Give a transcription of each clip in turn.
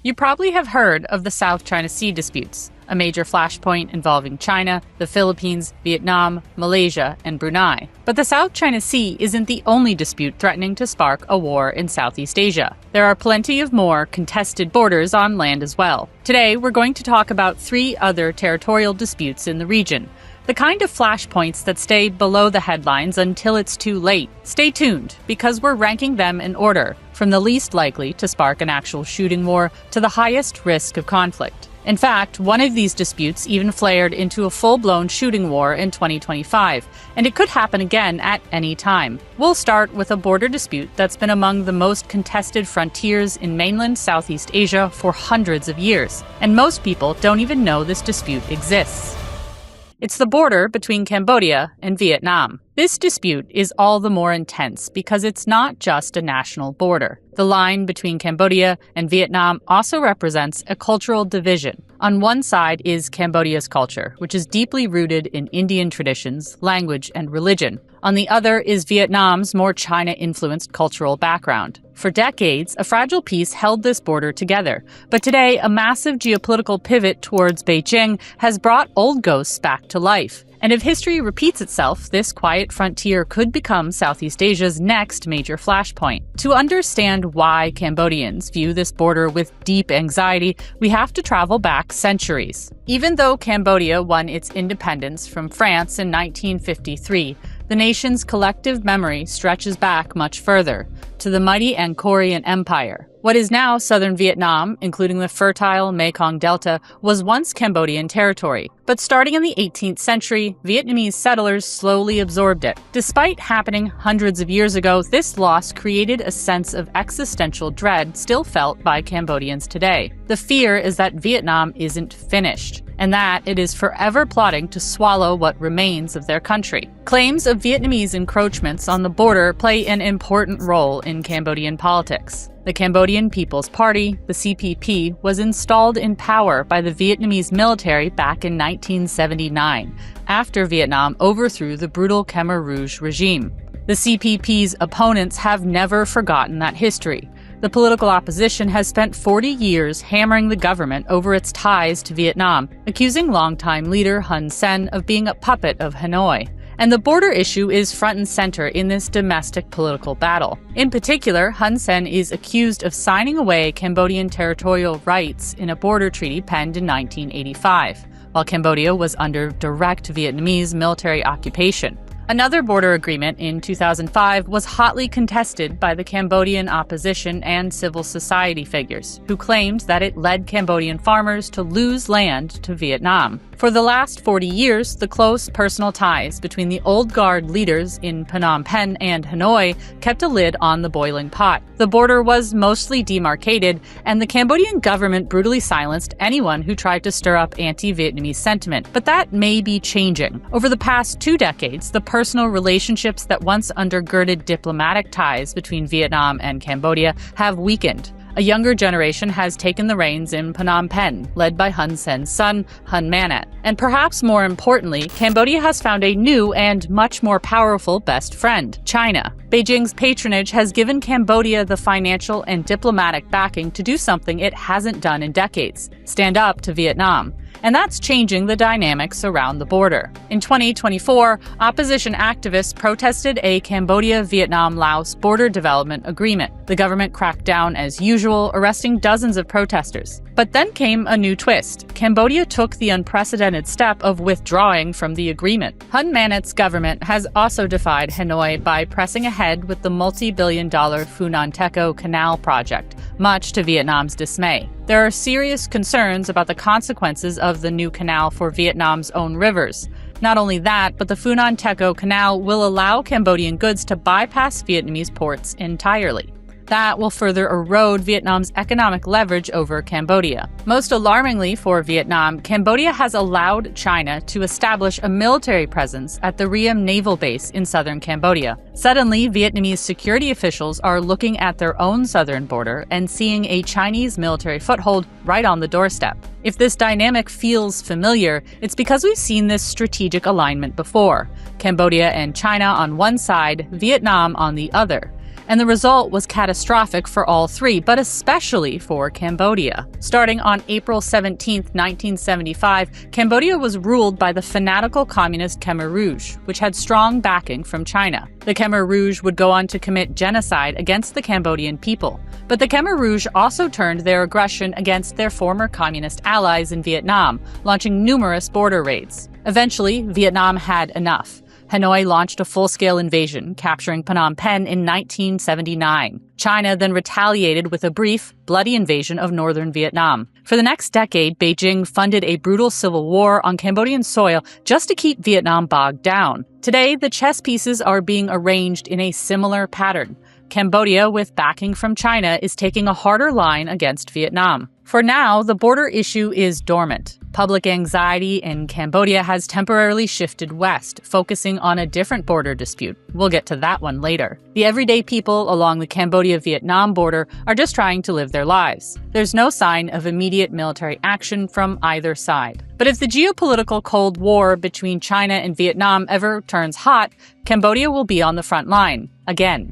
You probably have heard of the South China Sea disputes, a major flashpoint involving China, the Philippines, Vietnam, Malaysia, and Brunei. But the South China Sea isn't the only dispute threatening to spark a war in Southeast Asia. There are plenty of more contested borders on land as well. Today, we're going to talk about 3 other territorial disputes in the region. The kind of flashpoints that stay below the headlines until it's too late. Stay tuned, because we're ranking them in order, from the least likely to spark an actual shooting war to the highest risk of conflict. In fact, one of these disputes even flared into a full-blown shooting war in 2025, and it could happen again at any time. We'll start with a border dispute that's been among the most contested frontiers in mainland Southeast Asia for hundreds of years, and most people don't even know this dispute exists. It's the border between Cambodia and Vietnam. This dispute is all the more intense because it's not just a national border. The line between Cambodia and Vietnam also represents a cultural division. On one side is Cambodia's culture, which is deeply rooted in Indian traditions, language, and religion. On the other is Vietnam's more China-influenced cultural background. For decades, a fragile peace held this border together. But today, a massive geopolitical pivot towards Beijing has brought old ghosts back to life. And if history repeats itself, this quiet frontier could become Southeast Asia's next major flashpoint. To understand why Cambodians view this border with deep anxiety, we have to travel back centuries. Even though Cambodia won its independence from France in 1953, the nation's collective memory stretches back much further, to the mighty Angkorian Empire. What is now southern Vietnam, including the fertile Mekong Delta, was once Cambodian territory. But starting in the 18th century, Vietnamese settlers slowly absorbed it. Despite happening hundreds of years ago, this loss created a sense of existential dread still felt by Cambodians today. The fear is that Vietnam isn't finished, and that it is forever plotting to swallow what remains of their country. Claims of Vietnamese encroachments on the border play an important role in Cambodian politics. The Cambodian People's Party, the CPP, was installed in power by the Vietnamese military back in 1979, after Vietnam overthrew the brutal Khmer Rouge regime. The CPP's opponents have never forgotten that history. The political opposition has spent 40 years hammering the government over its ties to Vietnam, accusing longtime leader Hun Sen of being a puppet of Hanoi. And the border issue is front and center in this domestic political battle. In particular, Hun Sen is accused of signing away Cambodian territorial rights in a border treaty penned in 1985, while Cambodia was under direct Vietnamese military occupation. Another border agreement in 2005 was hotly contested by the Cambodian opposition and civil society figures, who claimed that it led Cambodian farmers to lose land to Vietnam. For the last 40 years, the close personal ties between the old guard leaders in Phnom Penh and Hanoi kept a lid on the boiling pot. The border was mostly demarcated, and the Cambodian government brutally silenced anyone who tried to stir up anti-Vietnamese sentiment. But that may be changing. Over the past 2 decades, the personal relationships that once undergirded diplomatic ties between Vietnam and Cambodia have weakened. A younger generation has taken the reins in Phnom Penh, led by Hun Sen's son, Hun Manet. And perhaps more importantly, Cambodia has found a new and much more powerful best friend, China. Beijing's patronage has given Cambodia the financial and diplomatic backing to do something it hasn't done in decades: stand up to Vietnam. And that's changing the dynamics around the border. In 2024, opposition activists protested a Cambodia-Vietnam-Laos border development agreement. The government cracked down as usual, arresting dozens of protesters. But then came a new twist. Cambodia took the unprecedented step of withdrawing from the agreement. Hun Manet's government has also defied Hanoi by pressing ahead with the multi-billion-dollar Phunan Techo Canal project, much to Vietnam's dismay. There are serious concerns about the consequences of the new canal for Vietnam's own rivers. Not only that, but the Phunan Techo Canal will allow Cambodian goods to bypass Vietnamese ports entirely. That will further erode Vietnam's economic leverage over Cambodia. Most alarmingly for Vietnam, Cambodia has allowed China to establish a military presence at the Ream Naval Base in southern Cambodia. Suddenly, Vietnamese security officials are looking at their own southern border and seeing a Chinese military foothold right on the doorstep. If this dynamic feels familiar, it's because we've seen this strategic alignment before. Cambodia and China on one side, Vietnam on the other. and the result was catastrophic for all three, but especially for Cambodia. Starting on April 17, 1975, Cambodia was ruled by the fanatical communist Khmer Rouge, which had strong backing from China. The Khmer Rouge would go on to commit genocide against the Cambodian people, but the Khmer Rouge also turned their aggression against their former communist allies in Vietnam, launching numerous border raids. Eventually, Vietnam had enough. Hanoi launched a full-scale invasion, capturing Phnom Penh in 1979. China then retaliated with a brief, bloody invasion of northern Vietnam. For the next decade, Beijing funded a brutal civil war on Cambodian soil just to keep Vietnam bogged down. Today, the chess pieces are being arranged in a similar pattern. Cambodia, with backing from China, is taking a harder line against Vietnam. For now, the border issue is dormant. Public anxiety in Cambodia has temporarily shifted west, focusing on a different border dispute. We'll get to that one later. The everyday people along the Cambodia-Vietnam border are just trying to live their lives. There's no sign of immediate military action from either side. But if the geopolitical Cold War between China and Vietnam ever turns hot, Cambodia will be on the front line, again.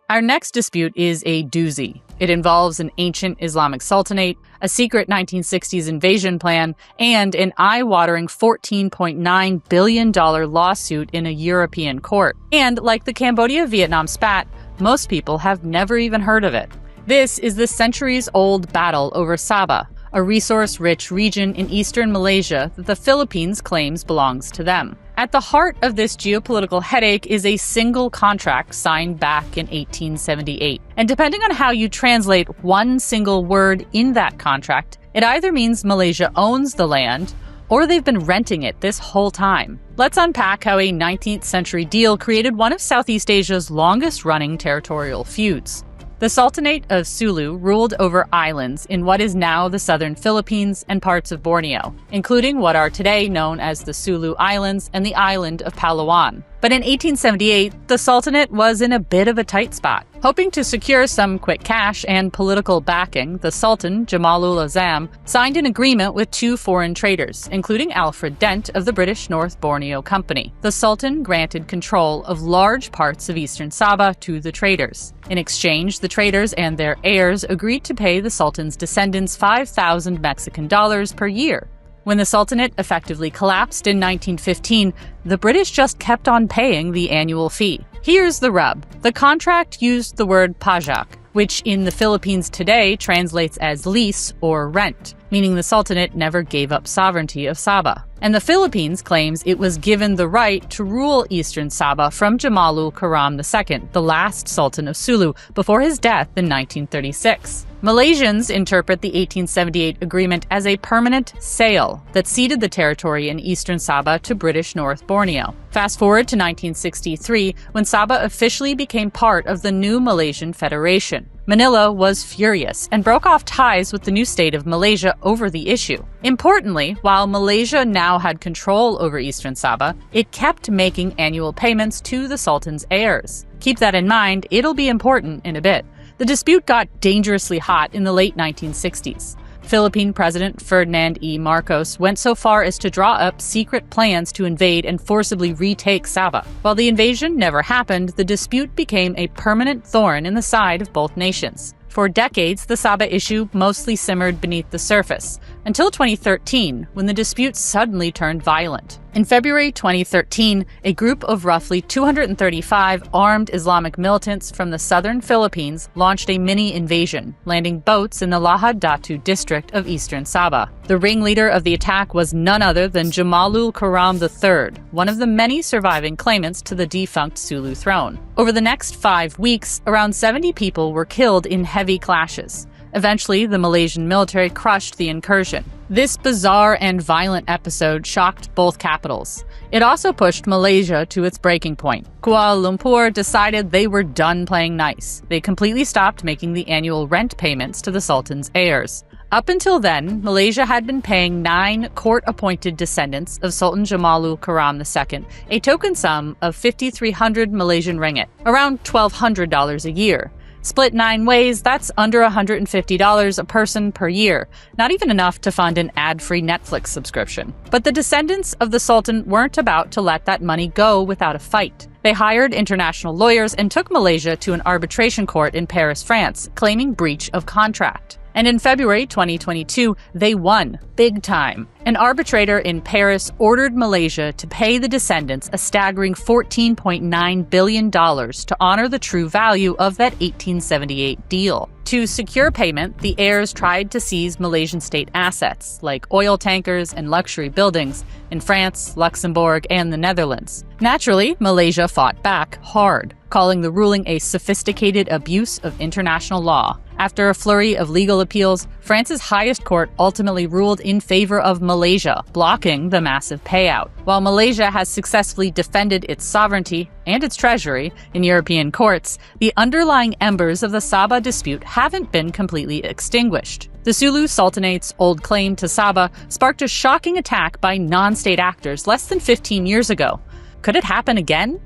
Our next dispute is a doozy. It involves an ancient Islamic sultanate, a secret 1960s invasion plan, and an eye-watering $14.9 billion lawsuit in a European court. And like the Cambodia-Vietnam spat, most people have never even heard of it. This is the centuries-old battle over Sabah, a resource-rich region in eastern Malaysia that the Philippines claims belongs to them. At the heart of this geopolitical headache is a single contract signed back in 1878. And depending on how you translate one single word in that contract, it either means Malaysia owns the land or they've been renting it this whole time. Let's unpack how a 19th century deal created one of Southeast Asia's longest-running territorial feuds. The Sultanate of Sulu ruled over islands in what is now the southern Philippines and parts of Borneo, including what are today known as the Sulu Islands and the island of Palawan. But in 1878, the Sultanate was in a bit of a tight spot. Hoping to secure some quick cash and political backing, the Sultan, Jamalul Azam, signed an agreement with two foreign traders, including Alfred Dent of the British North Borneo Company. The Sultan granted control of large parts of eastern Sabah to the traders. In exchange, the traders and their heirs agreed to pay the Sultan's descendants 5,000 Mexican dollars per year. When the Sultanate effectively collapsed in 1915, the British just kept on paying the annual fee. Here's the rub. The contract used the word pajak, which in the Philippines today translates as lease or rent, meaning the Sultanate never gave up sovereignty of Sabah. And the Philippines claims it was given the right to rule eastern Sabah from Jamalul Karam II, the last Sultan of Sulu, before his death in 1936. Malaysians interpret the 1878 agreement as a permanent sale that ceded the territory in eastern Sabah to British North Borneo. Fast forward to 1963, when Sabah officially became part of the new Malaysian Federation. Manila was furious and broke off ties with the new state of Malaysia over the issue. Importantly, while Malaysia now had control over eastern Sabah, it kept making annual payments to the Sultan's heirs. Keep that in mind, it'll be important in a bit. The dispute got dangerously hot in the late 1960s. Philippine President Ferdinand E. Marcos went so far as to draw up secret plans to invade and forcibly retake Sabah. While the invasion never happened, the dispute became a permanent thorn in the side of both nations. For decades, the Sabah issue mostly simmered beneath the surface, until 2013, when the dispute suddenly turned violent. In February 2013, a group of roughly 235 armed Islamic militants from the southern Philippines launched a mini-invasion, landing boats in the Lahad Datu district of eastern Sabah. The ringleader of the attack was none other than Jamalul Karam III, one of the many surviving claimants to the defunct Sulu throne. Over the next 5 weeks, around 70 people were killed in heavy clashes. Eventually, the Malaysian military crushed the incursion. This bizarre and violent episode shocked both capitals. It also pushed Malaysia to its breaking point. Kuala Lumpur decided they were done playing nice. They completely stopped making the annual rent payments to the Sultan's heirs. Up until then, Malaysia had been paying 9 court-appointed descendants of Sultan Jamalul Karam II a token sum of 5,300 Malaysian ringgit, around $1,200 a year. Split 9 ways, that's under $150 a person per year, not even enough to fund an ad-free Netflix subscription. But the descendants of the Sultan weren't about to let that money go without a fight. They hired international lawyers and took Malaysia to an arbitration court in Paris, France, claiming breach of contract. And in February 2022, they won, big time. An arbitrator in Paris ordered Malaysia to pay the descendants a staggering $14.9 billion to honor the true value of that 1878 deal. To secure payment, the heirs tried to seize Malaysian state assets, like oil tankers and luxury buildings, in France, Luxembourg, and the Netherlands. Naturally, Malaysia fought back hard, calling the ruling a sophisticated abuse of international law. After a flurry of legal appeals, France's highest court ultimately ruled in favor of Malaysia, blocking the massive payout. While Malaysia has successfully defended its sovereignty and its treasury in European courts, the underlying embers of the Sabah dispute haven't been completely extinguished. The Sulu Sultanate's old claim to Sabah sparked a shocking attack by non-state actors less than 15 years ago. Could it happen again?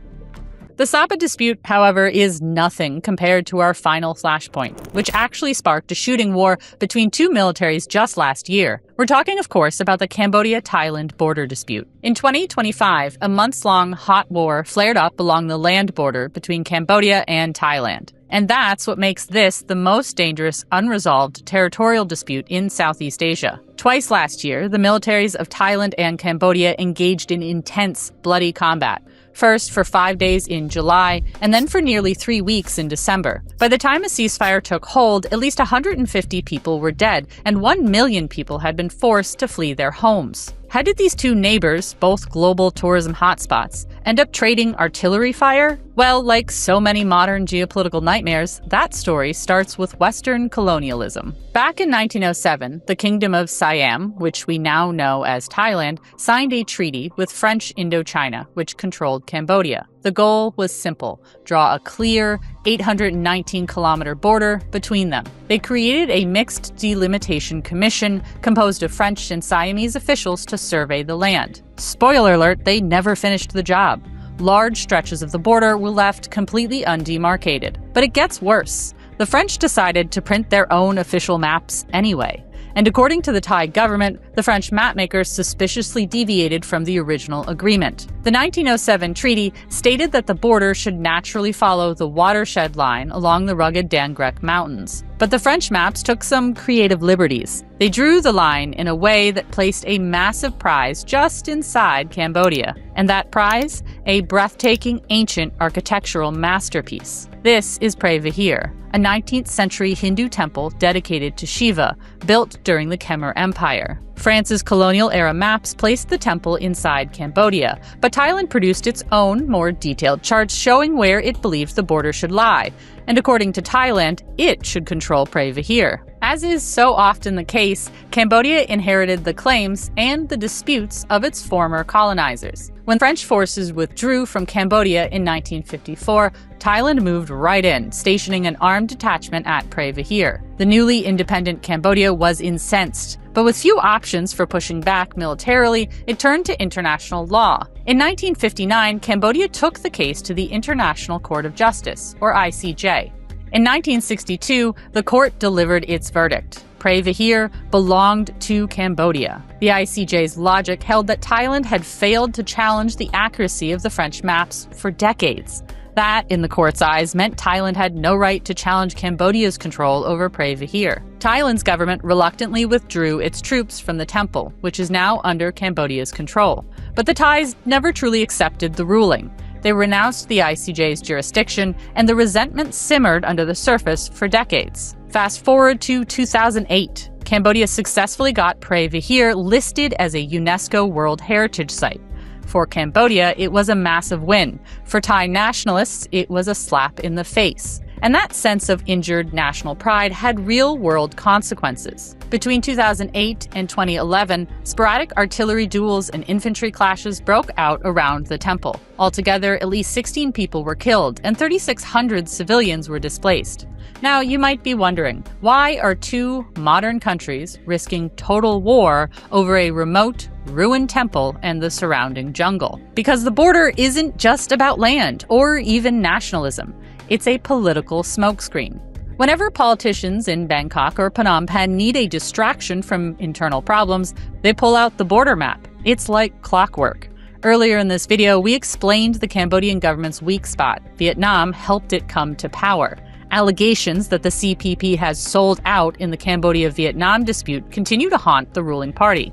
The Sabah dispute, however, is nothing compared to our final flashpoint, which actually sparked a shooting war between two militaries just last year. We're talking, of course, about the Cambodia-Thailand border dispute. In 2025, a months-long hot war flared up along the land border between Cambodia and Thailand. And that's what makes this the most dangerous, unresolved territorial dispute in Southeast Asia. Twice last year, the militaries of Thailand and Cambodia engaged in intense, bloody combat. First for 5 days in July, and then for nearly 3 weeks in December. By the time a ceasefire took hold, at least 150 people were dead, and 1 million people had been forced to flee their homes. How did these two neighbors, both global tourism hotspots, end up trading artillery fire? Well, like so many modern geopolitical nightmares, that story starts with Western colonialism. Back in 1907, the Kingdom of Siam, which we now know as Thailand, signed a treaty with French Indochina, which controlled Cambodia. The goal was simple: draw a clear, 819-kilometer border between them. They created a mixed delimitation commission composed of French and Siamese officials to survey the land. Spoiler alert, they never finished the job. Large stretches of the border were left completely undemarcated. But it gets worse. The French decided to print their own official maps anyway. And according to the Thai government, the French mapmakers suspiciously deviated from the original agreement. The 1907 treaty stated that the border should naturally follow the watershed line along the rugged Dangrek Mountains. But the French maps took some creative liberties. They drew the line in a way that placed a massive prize just inside Cambodia. And that prize? A breathtaking ancient architectural masterpiece. This is Pre Vihir, a 19th century Hindu temple dedicated to Shiva, built during the Khmer Empire. France's colonial-era maps placed the temple inside Cambodia, but Thailand produced its own, more detailed charts showing where it believed the border should lie. And according to Thailand, it should control Pre Vihir. As is so often the case, Cambodia inherited the claims and the disputes of its former colonizers. When French forces withdrew from Cambodia in 1954, Thailand moved right in, stationing an armed detachment at Pre Vihir. The newly independent Cambodia was incensed, but with few options for pushing back militarily, it turned to international law. In 1959, Cambodia took the case to the International Court of Justice, or ICJ. In 1962, the court delivered its verdict. Pre Vihir belonged to Cambodia. The ICJ's logic held that Thailand had failed to challenge the accuracy of the French maps for decades. That, in the court's eyes, meant Thailand had no right to challenge Cambodia's control over Pre Vihir. Thailand's government reluctantly withdrew its troops from the temple, which is now under Cambodia's control. But the Thais never truly accepted the ruling. They renounced the ICJ's jurisdiction, and the resentment simmered under the surface for decades. Fast forward to 2008. Cambodia successfully got Pre Vihir listed as a UNESCO World Heritage Site. For Cambodia, it was a massive win. For Thai nationalists, it was a slap in the face. And that sense of injured national pride had real-world consequences. Between 2008 and 2011, sporadic artillery duels and infantry clashes broke out around the temple. Altogether, at least 16 people were killed, and 3,600 civilians were displaced. Now, you might be wondering, why are two modern countries risking total war over a remote, ruined temple and the surrounding jungle? Because the border isn't just about land or even nationalism. It's a political smokescreen. Whenever politicians in Bangkok or Phnom Penh need a distraction from internal problems, they pull out the border map. It's like clockwork. Earlier in this video, we explained the Cambodian government's weak spot. Vietnam helped it come to power. Allegations that the CPP has sold out in the Cambodia-Vietnam dispute continue to haunt the ruling party.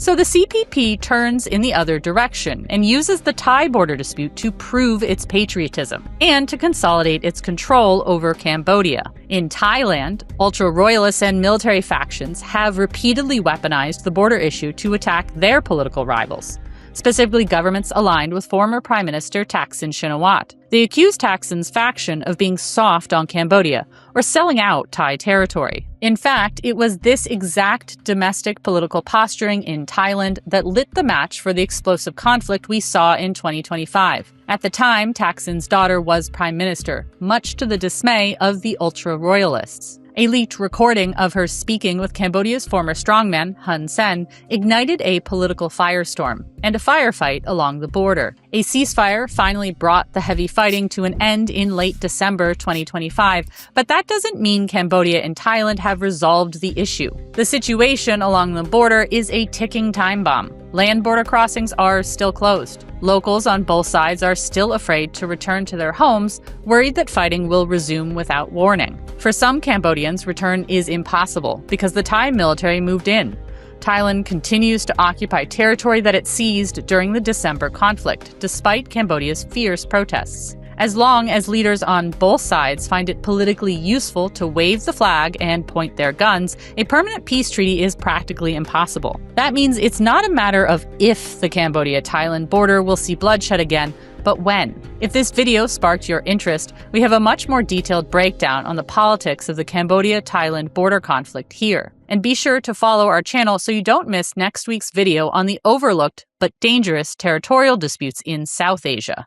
So the CPP turns in the other direction and uses the Thai border dispute to prove its patriotism and to consolidate its control over Cambodia. In Thailand, ultra-royalists and military factions have repeatedly weaponized the border issue to attack their political rivals, specifically governments aligned with former Prime Minister Thaksin Shinawatra. They accused Thaksin's faction of being soft on Cambodia or selling out Thai territory. In fact, it was this exact domestic political posturing in Thailand that lit the match for the explosive conflict we saw in 2025. At the time, Thaksin's daughter was Prime Minister, much to the dismay of the ultra-royalists. A leaked recording of her speaking with Cambodia's former strongman, Hun Sen, ignited a political firestorm and a firefight along the border. A ceasefire finally brought the heavy fighting to an end in late December 2025, but that doesn't mean Cambodia and Thailand have resolved the issue. The situation along the border is a ticking time bomb. Land border crossings are still closed. Locals on both sides are still afraid to return to their homes, worried that fighting will resume without warning. For some Cambodians, return is impossible because the Thai military moved in. Thailand continues to occupy territory that it seized during the December conflict, despite Cambodia's fierce protests. As long as leaders on both sides find it politically useful to wave the flag and point their guns, a permanent peace treaty is practically impossible. That means it's not a matter of if the Cambodia-Thailand border will see bloodshed again, but when. If this video sparked your interest, we have a much more detailed breakdown on the politics of the Cambodia-Thailand border conflict here. And be sure to follow our channel so you don't miss next week's video on the overlooked but dangerous territorial disputes in South Asia.